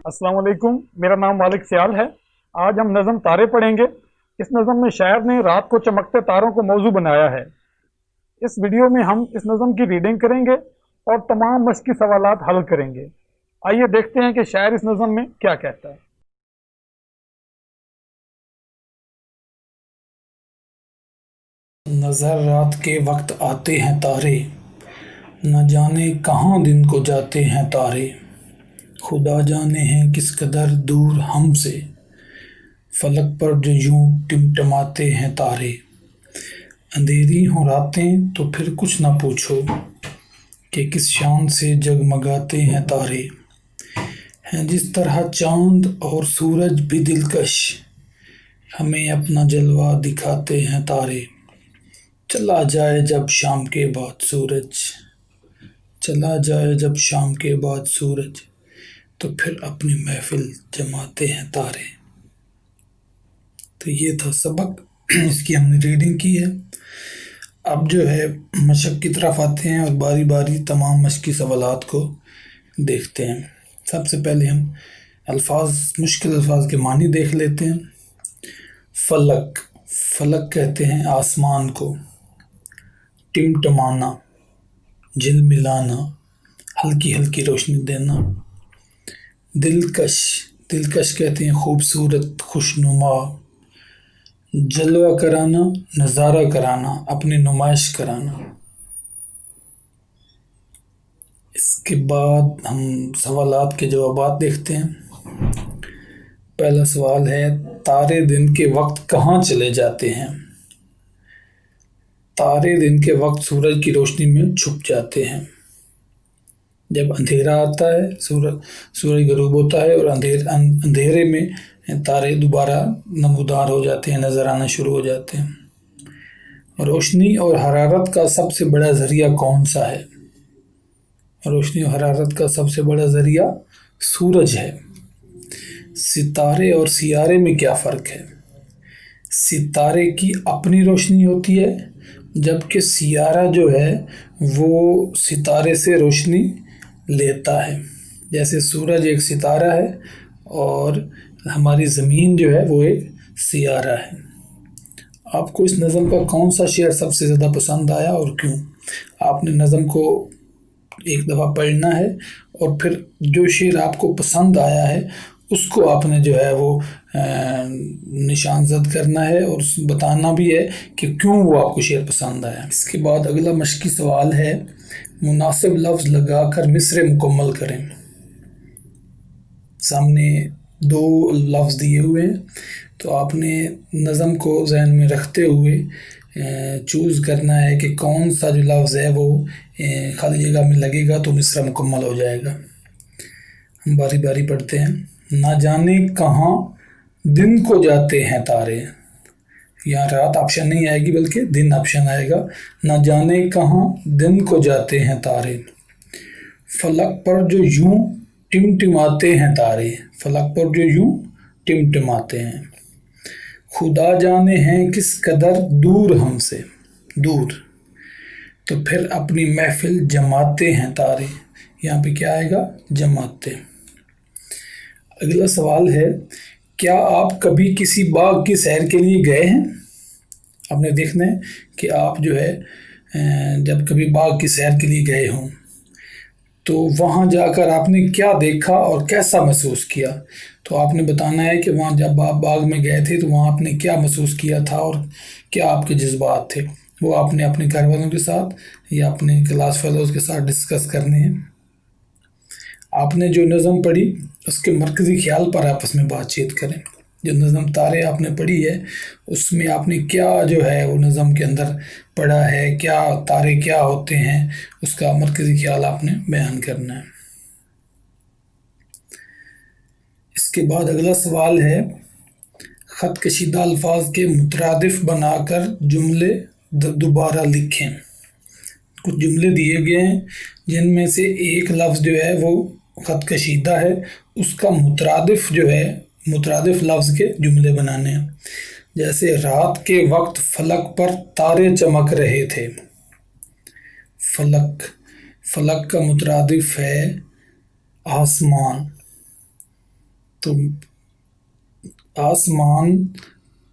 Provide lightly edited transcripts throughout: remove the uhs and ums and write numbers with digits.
अस्सलाम वालेकुम। मेरा नाम मालिक सियाल है। आज हम नज़म तारे पढ़ेंगे। इस नज़म में शायर ने रात को चमकते तारों को मौजू बनाया है। इस वीडियो में हम इस नज़म की रीडिंग करेंगे और तमाम मश्की सवालात हल करेंगे। आइए देखते हैं कि शायर इस नज़म में क्या कहता है। नज़र रात के वक्त आते हैं तारे, न जाने कहाँ दिन को जाते हैं तारे। खुदा जाने हैं किस कदर दूर हमसे, फलक पर जो यूं टिमटिमाते हैं तारे। अंधेरी हों रातें तो फिर कुछ न पूछो, कि किस शान से जगमगाते हैं तारे। हैं जिस तरह चांद और सूरज भी दिलकश, हमें अपना जलवा दिखाते हैं तारे। चला जाए जब शाम के बाद सूरज, चला जाए जब शाम के बाद सूरज, तो फिर अपनी महफिल जमाते हैं तारे। तो ये था सबक, इसकी हमने रीडिंग की है। अब जो है मशक की तरफ आते हैं और बारी बारी तमाम मशकी सवालात को देखते हैं। सबसे पहले हम मुश्किल अल्फाज के मानी देख लेते हैं। फलक, फलक कहते हैं आसमान को। टिमटमाना, झिलमिलाना, हल्की हल्की रोशनी देना। दिलकश, दिलकश कहते हैं खूबसूरत, खुशनुमा। जलवा कराना, नज़ारा कराना, अपनी नुमाइश कराना। इसके बाद हम सवालात के जवाबात देखते हैं। पहला सवाल है, तारे दिन के वक्त कहाँ चले जाते हैं? तारे दिन के वक्त सूरज की रोशनी में छुप जाते हैं। जब अंधेरा आता है, सूरज गरूब होता है और अंधेरे में तारे दोबारा नमूदार हो जाते हैं, नज़र आना शुरू हो जाते हैं। रोशनी और हरारत का सबसे बड़ा ज़रिया कौन सा है? रोशनी और हरारत का सबसे बड़ा ज़रिया सूरज है। सितारे और सियारे में क्या फ़र्क है? सितारे की अपनी रोशनी होती है, जबकि सियारा जो है वो सितारे से रोशनी लेता है। जैसे सूरज एक सितारा है और हमारी ज़मीन जो है वो एक सियारा है। आपको इस नज़म का कौन सा शेर सबसे ज़्यादा पसंद आया और क्यों? आपने नज़म को एक दफ़ा पढ़ना है और फिर जो शेर आपको पसंद आया है उसको आपने जो है वो निशानजद करना है और बताना भी है कि क्यों वो आपको शेर पसंद आया। इसके बाद अगला मशकी सवाल है, मुनासिब लफ्ज़ लगाकर मिसरे मुकम्मल करें। सामने दो लफ्ज़ दिए हुए हैं, तो आपने नज़म को जहन में रखते हुए चूज़ करना है कि कौन सा जो लफ्ज़ है वो खाली जगह में लगेगा तो मिसरा मुकम्मल हो जाएगा। हम बारी बारी पढ़ते हैं। ना जाने कहाँ दिन को जाते हैं तारे, यहाँ रात ऑप्शन नहीं आएगी बल्कि दिन ऑप्शन आएगा। ना जाने कहाँ दिन को जाते हैं तारे, फलक पर जो यूं टिमटिमाते हैं तारे, फलक पर जो यूं टिमटिमाते हैं। खुदा जाने हैं किस कदर दूर हमसे, दूर, तो फिर अपनी महफिल जमाते हैं तारे। यहाँ पे क्या आएगा? जमाते। अगला सवाल है, क्या आप कभी किसी बाग की सैर के लिए गए हैं? आपने देखना है कि आप जो है जब कभी बाग की सैर के लिए गए हों तो वहाँ जाकर आपने क्या देखा और कैसा महसूस किया। तो आपने बताना है कि वहाँ जब आप बाग में गए थे तो वहाँ आपने क्या महसूस किया था और क्या आपके जज्बात थे। वो आपने अपने घर वालों के साथ या अपने क्लास फेलोज़ के साथ डिस्कस करने हैं। आपने जो नज़म पढ़ी उसके मरकज़ी ख्याल पर आपस में बातचीत करें। जो नज़म तारे आपने पढ़ी है उसमें आपने क्या जो है वो नज़म के अंदर पढ़ा है, क्या तारे क्या होते हैं, उसका मरकज़ी ख्याल आपने बयान करना है। इसके बाद अगला सवाल है, ख़त कशीदा अल्फाज के मुतरादिफ बनाकर जुमले दोबारा लिखें। कुछ जुमले दिए गए हैं जिनमें से एक लफ्ज़ जो है वो ख़त कशीदा है, उसका मुतरादिफ जो है, मुतरादिफ लफ्ज़ के जुमले बनाने हैं। जैसे रात के वक्त फलक पर तारे चमक रहे थे। फलक का मुतरादिफ है आसमान। تو آسمان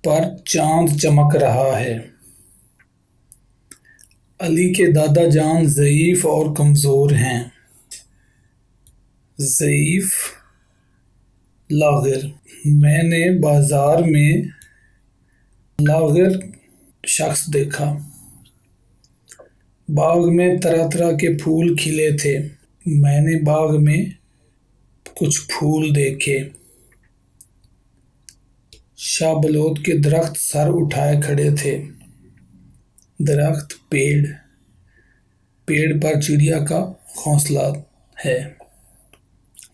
پر چاند چمک رہا ہے۔ علی کے دادا جان ضعیف اور کمزور ہیں۔ ضعیف لاغر، میں نے بازار میں لاغر شخص دیکھا۔ باغ میں طرح طرح کے پھول کھلے تھے۔ میں نے باغ میں کچھ پھول دیکھے۔ شاہ بلوت کے درخت سر اٹھائے کھڑے تھے۔ درخت پیڑ پر چڑیا کا گھونسلہ ہے۔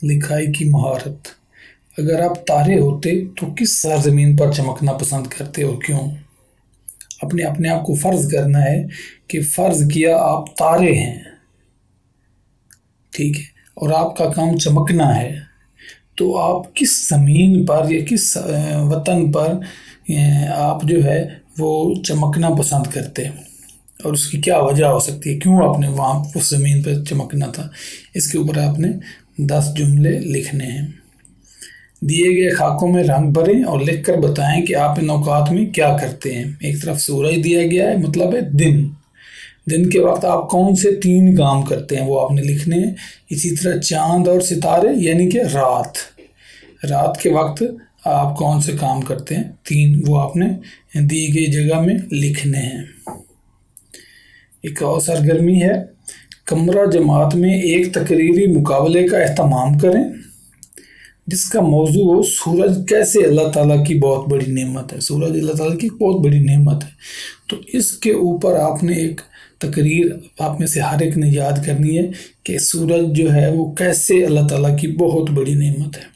لکھائی کی مہارت، اگر آپ تارے ہوتے تو کس سرزمین پر چمکنا پسند کرتے اور کیوں؟ اپنے آپ کو فرض کرنا ہے کہ فرض کیا آپ تارے ہیں، ٹھیک ہے، اور آپ کا کام چمکنا ہے، تو آپ کس زمین پر یا کس وطن پر آپ جو ہے وہ چمکنا پسند کرتے، اور اس کی کیا وجہ ہو سکتی ہے، کیوں آپ نے وہاں اس زمین پہ چمکنا تھا۔ اس کے اوپر آپ نے 10 جملے لکھنے ہیں۔ دیے گئے خاکوں میں رنگ بھریں اور لکھ کر بتائیں کہ آپ ان اوقات میں کیا کرتے ہیں۔ ایک طرف سورج دیا گیا ہے، مطلب ہے دن کے وقت آپ کون سے 3 کام کرتے ہیں وہ آپ نے لکھنے ہیں۔ اسی طرح چاند اور ستارے یعنی کہ رات کے وقت آپ کون سے کام کرتے ہیں 3، وہ آپ نے دی گئی جگہ میں لکھنے ہیں۔ ایک اور سرگرمی ہے، کمرہ جماعت میں ایک تقریری مقابلے کا اہتمام کریں جس کا موضوع ہو سورج کیسے اللہ تعالیٰ کی بہت بڑی نعمت ہے۔ سورج اللہ تعالیٰ کی بہت بڑی نعمت ہے، تو اس کے اوپر آپ نے ایک تقریر آپ میں سے ہر ایک نے یاد کرنی ہے کہ سورج جو ہے وہ کیسے اللہ تعالیٰ کی بہت بڑی نعمت ہے۔